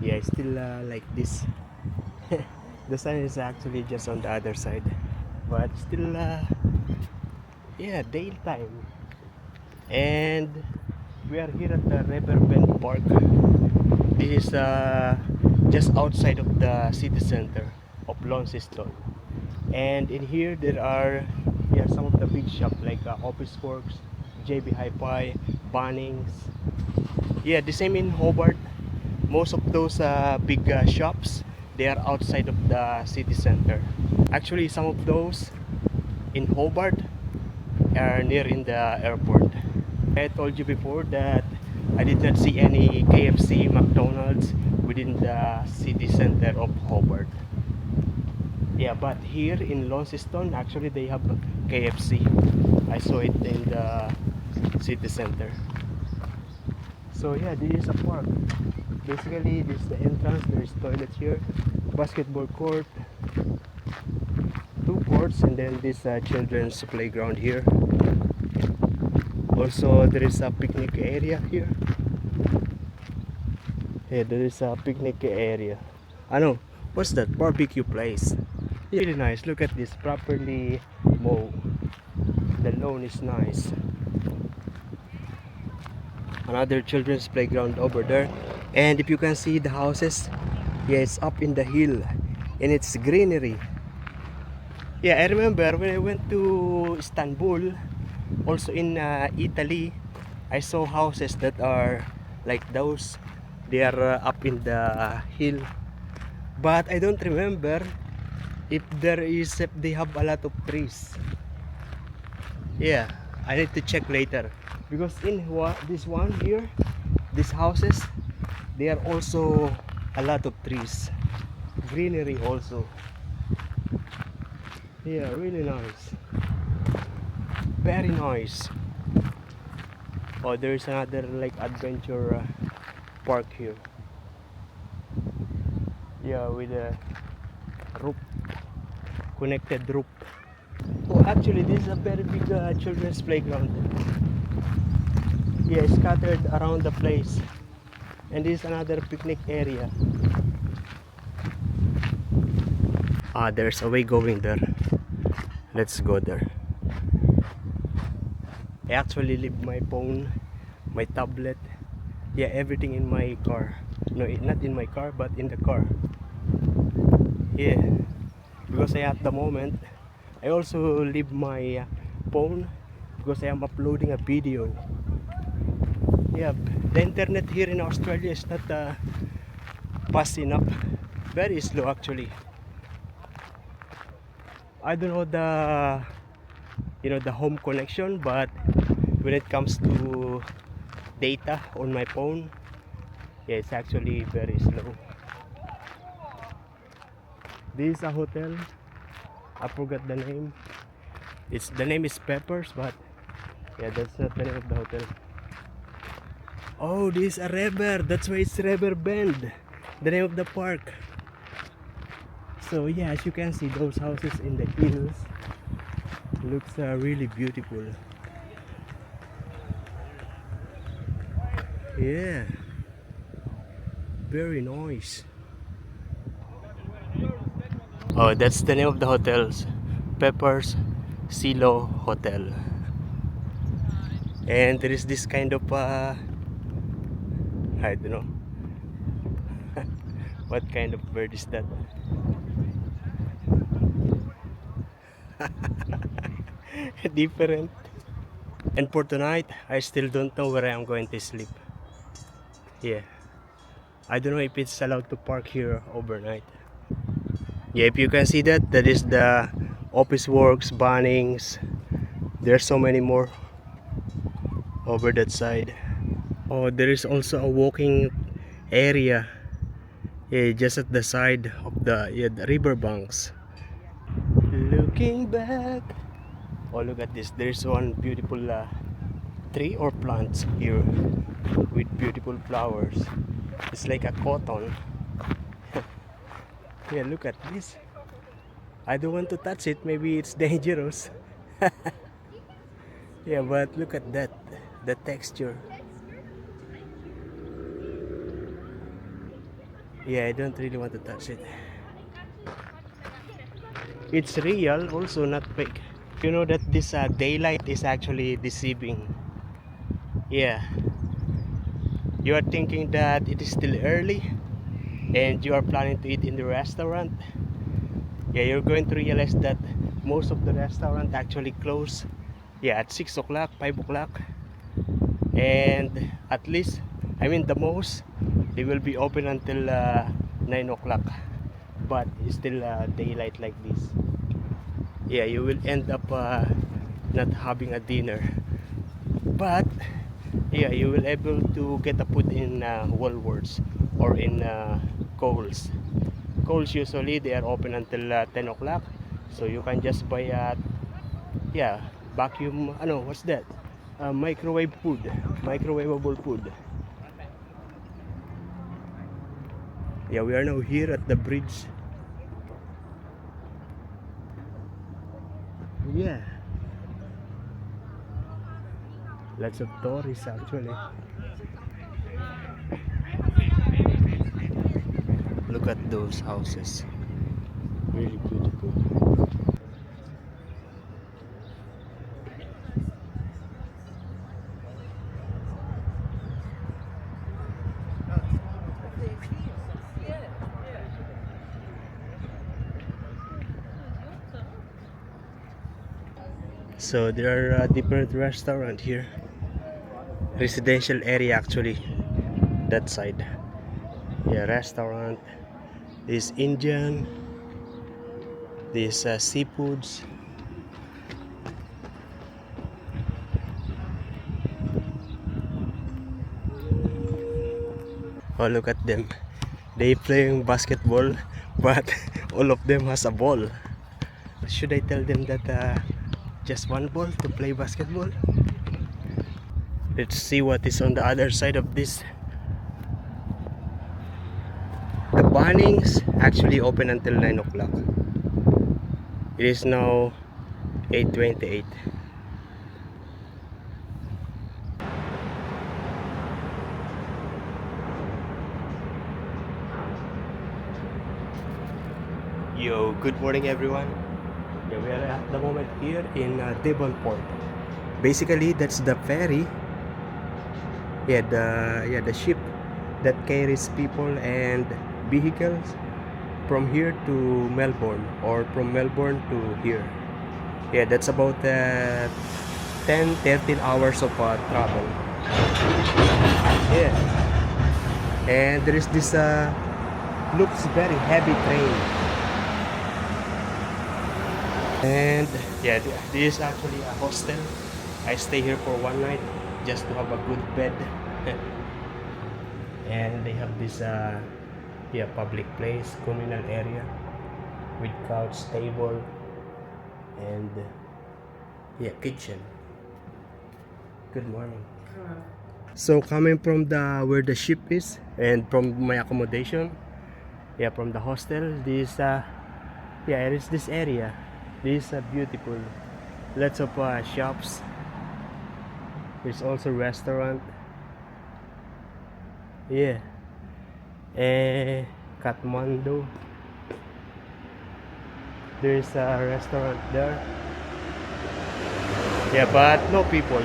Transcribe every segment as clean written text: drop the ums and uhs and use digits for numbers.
Yeah, it's still like this. The sun is actually just on the other side, but still yeah, daytime. And we are here at the Riverbend Park. This is just outside of the city center of Launceston. And in here there are, yeah, some of the big shops like Office Works, JB Hi-Fi, Bunnings. Yeah, the same in Hobart. Most of those big shops, they are outside of the city center. Actually, some of those in Hobart are near in the airport. I told you before that I did not see any KFC, McDonald's within the city center of Hobart. Yeah, but here in Launceston, actually they have KFC. I saw it in the city center. So yeah, this is a park. Basically, this is the entrance. There is toilets here, basketball court, two courts, and then this children's playground here. Also, there is a picnic area here. Yeah, there is a picnic area. I know. What's that? Barbecue place. Really nice. Look at this, properly mowed. The lawn is nice. Another children's playground over there. And if you can see the houses, yeah, it's up in the hill and it's greenery. Yeah, I remember when I went to Istanbul, also in Italy, I saw houses that are like those. They are up in the hill, but I don't remember if they have a lot of trees. Yeah, I need to check later, because in this one here, these houses, they are also a lot of trees, greenery also. Yeah, really nice, very nice. Oh, there's another like adventure park here. Yeah, with a roof, connected roof. Oh, actually, this is a very big children's playground. Yeah, scattered around the place. And this is another picnic area. Ah, there's a way going there. Let's go there. I actually leave my phone, my tablet, yeah, everything in my car. No, not in my car, but in the car. Yeah, because at the moment, I also leave my phone because I am uploading a video. Yeah, the internet here in Australia is not fast enough. Very slow actually. I don't know the home connection, but when it comes to data on my phone, yeah, it's actually very slow. This is a hotel. I forgot the name. The name is Peppers, but yeah, that's not the name of the hotel. Oh, this is a river. That's why it's River Bend, the name of the park. So yeah, as you can see, those houses in the hills looks really beautiful. Yeah, very nice. Oh, that's the name of the hotels, Peppers Silo Hotel. And there is this kind of I don't know what kind of bird is that. Different. And for tonight, I still don't know where I am going to sleep. Yeah, I don't know if it's allowed to park here overnight. Yeah, if you can see that is the Office Works, Bunnings. There's so many more over that side. Oh, there is also a walking area, yeah, just at the side of the river banks. Looking back, oh, look at this. There's one beautiful tree or plants here with beautiful flowers. It's like a cotton. Yeah, look at this. I don't want to touch it, maybe it's dangerous. Yeah, but look at that, the texture. Yeah, I don't really want to touch it. It's real, also not fake. You know that this daylight is actually deceiving. Yeah, you are thinking that it is still early and you are planning to eat in the restaurant. Yeah, you're going to realize that most of the restaurant actually close, yeah, at 6 o'clock, 5 o'clock, and at least, I mean the most, they will be open until 9 o'clock, but it's still daylight like this. Yeah, you will end up not having a dinner, but yeah, you will able to get a food in Woolworths or in Coles. Usually they are open until 10 o'clock, so you can just buy yeah, vacuum, ano, what's that, microwavable food. Yeah, we are now here at the bridge. Yeah, lots of tourists actually. Look at those houses, really beautiful. So there are different restaurant here, residential area actually, that side. Yeah, restaurant, this Indian, this seafoods. Oh, look at them, they playing basketball, but all of them has a ball. Should I tell them that just one ball to play basketball? Let's see what is on the other side of this. The Bunnings actually open until 9 o'clock. It is now 8:28. Yo, good morning everyone. Yeah, we are at the moment here in Devonport. Basically, that's the ferry. The ship that carries people and vehicles from here to Melbourne, or from Melbourne to here. Yeah, that's about 10-13 hours of travel. Yeah, and there is this looks very heavy train, and yeah, this is actually a hostel. I stay here for one night just to have a good bed. And they have this public place, communal area with couch, table, and kitchen. Good morning. So coming from the where the ship is and from my accommodation, from the hostel, this it is this area. This is beautiful. Lots of shops. There's also restaurant. Yeah. Kathmandu. There's a restaurant there. Yeah, but no people.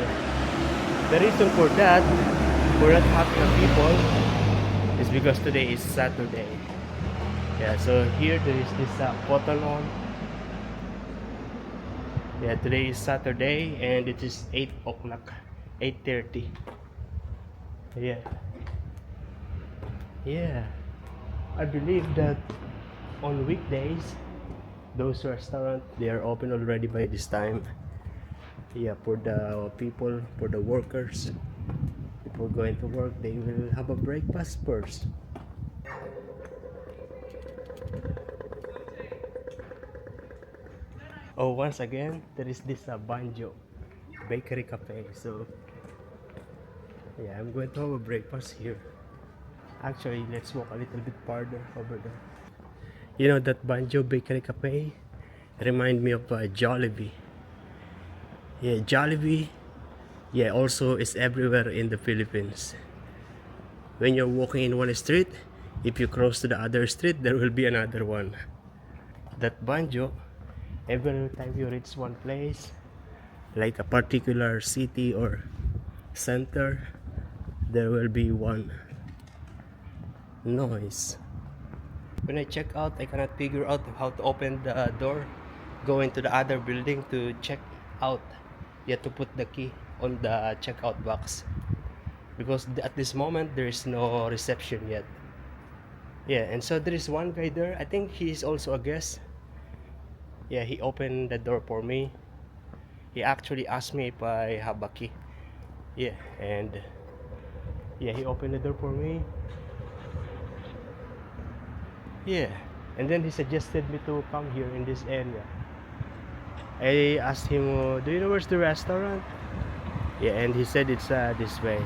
The reason for that, for not having people, is because today is Saturday. Yeah, so here there is this cotton on. Yeah, today is Saturday and it is 8 o'clock, 8:30. Yeah. Yeah. I believe that on weekdays, those restaurants, they are open already by this time. Yeah, for the people, for the workers, before going to work, they will have a breakfast first. Oh, once again, there is this Banjo Bakery Cafe. So, yeah, I'm going to have a breakfast here. Actually, let's walk a little bit farther over there. You know that Banjo Bakery Cafe remind me of Jollibee. Yeah, Jollibee. Yeah, also is everywhere in the Philippines. When you're walking in one street, If you cross to the other street, there will be another one. That banjo, every time you reach one place, like a particular city or center, there will be one noise. When I check out, I cannot figure out how to open the door, go into the other building to check out. You have to put the key on the checkout box, because at this moment there is no reception yet. Yeah, and so there is one guy there. I think he is also a guest. Yeah, he opened the door for me. He actually asked me if I have a key. Yeah, and yeah, he opened the door for me. Yeah, and then he suggested me to come here in this area. I asked him, do you know where's the restaurant? Yeah, and he said it's this way.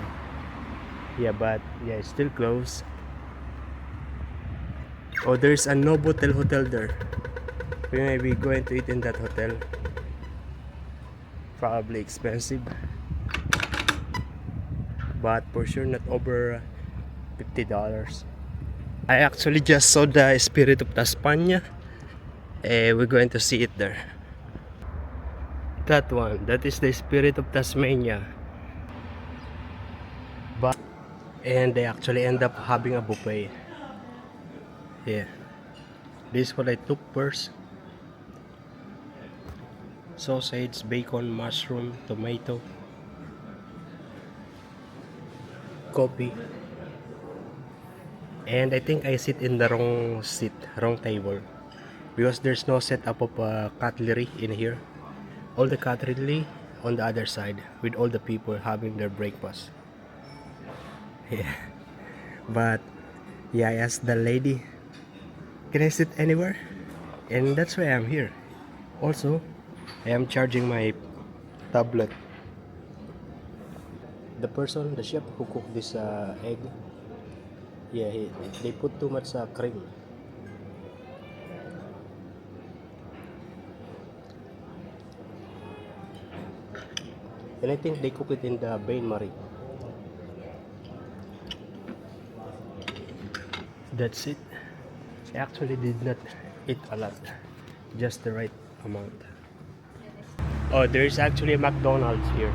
Yeah, but yeah, it's still closed. Oh, there's a Novotel hotel there. We may be going to eat in that hotel. Probably expensive, but for sure not over $50. I actually just saw the Spirit of Tasmania. We're going to see it there. That one, that is the Spirit of Tasmania. But and they actually end up having a buffet. Yeah, this is what I took first. Sausage, bacon, mushroom, tomato, coffee. And I think I sit in the wrong seat, wrong table, because there's no setup of cutlery in here. All the cutlery on the other side, with all the people having their breakfast. Yeah, but yeah, I asked the lady, can I sit anywhere? And that's why I'm here. Also, I am charging my tablet. The person, the chef who cooked this egg, yeah, they put too much cream. And I think they cook it in the bain-marie. That's it. I actually did not eat a lot, just the right amount. Oh, there is actually a McDonald's here.